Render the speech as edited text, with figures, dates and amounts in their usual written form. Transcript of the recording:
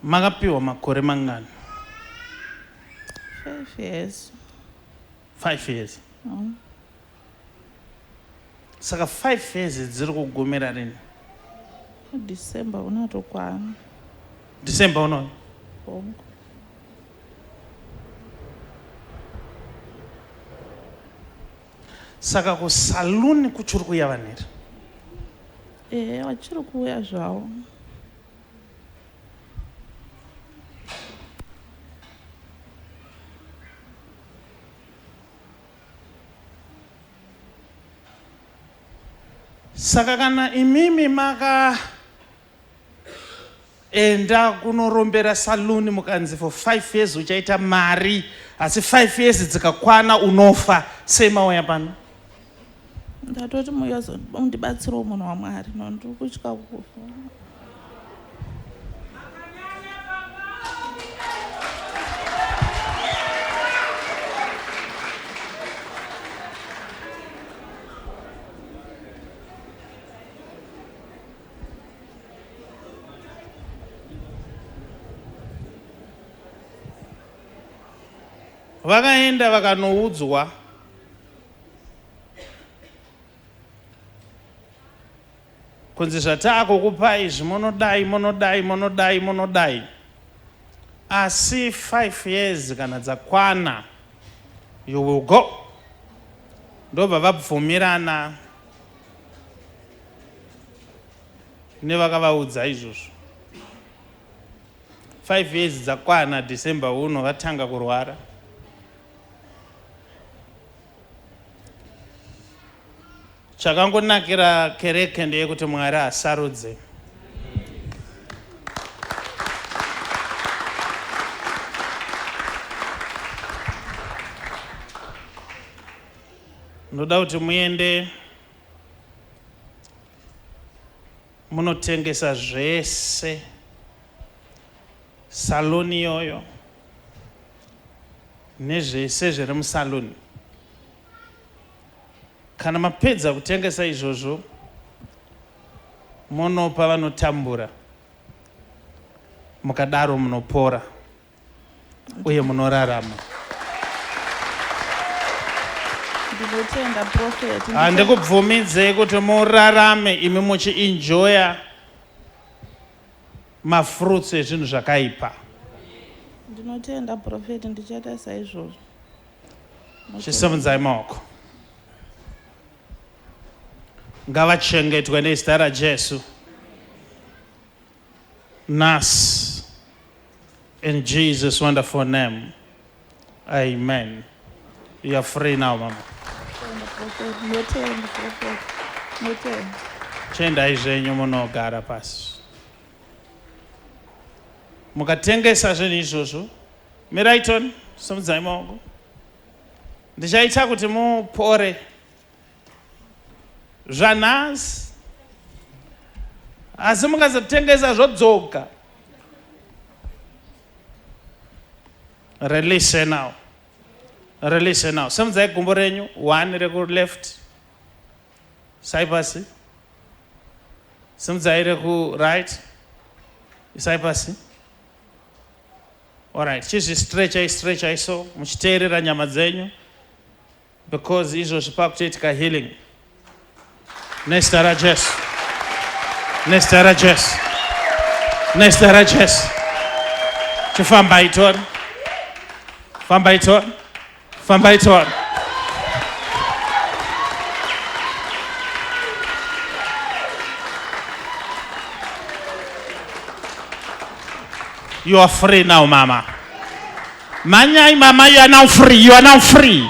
Makapiwa makore mangani? 5 years. 5 years. Saka 5 years dziri kugumira rini? December unatokwana. December unoyo? Saka kusaluni kuchiri kuya vanheri? Vachiri kuuya zvavo. Saka kana imimi maka enda kunorombera saluni mukanzi for 5 years uchaita mari, asi 5 years dzikakwana unofa, sei mauya pano? Ndatoti mundibatsirawo munhu waMwari, ndiri kutya kufa. Vakaenda vakanoudzwa kunzi zvatakukupai izvi munodai, asi 5 years kana dzakwana you will go. Ndobva vabvumirana nevakavaudza izvozvo. 5 years dzakwana December uno vatanga kurwara. Chakangonakira kereke ndeyekuti Mwari asarudze. Ndoda kuti muende munotengesa zvese saloni yoyo nezvese zviri musaloni. Kana mapedza kutengesa izvozvo munopa vanotambura, mukadaro munopora uye munorarama. Ndinotenda Prophet. Handikubvumidzei kuti murarame imi muchienjoya mafruits ezvinhu zvakaipa. Ndinotenda Prophet, ndichaita saizvozvo. Chisemudzai maoko. Ngavachengetwe nezita raJesu. Nas in Jesus' wonderful name. Amen. You are free now, mama. Chendai zvenyu munogara pasi. Mukatengesa zvinhu izvozvo, miraiton, simudzai maoko. Ndichaita kuti mupore zvanhasi, asi mukazotengesa zvodzoka. Release now. Release now. Simudzai gumbo renyu, 1 reku left. Sai pasi. Simudzai reku right. Sai pasi. All right. Chizvi so muchiteerera nyama dzenyu, because izvozvo pakutoitika healing. Nezita raJesu. Nezita raJesu. Nezita raJesu. Chifambai tori. Fambai tori. Fambai tori. You are free now, mama. Manyai, mama, you are now free. You are now free.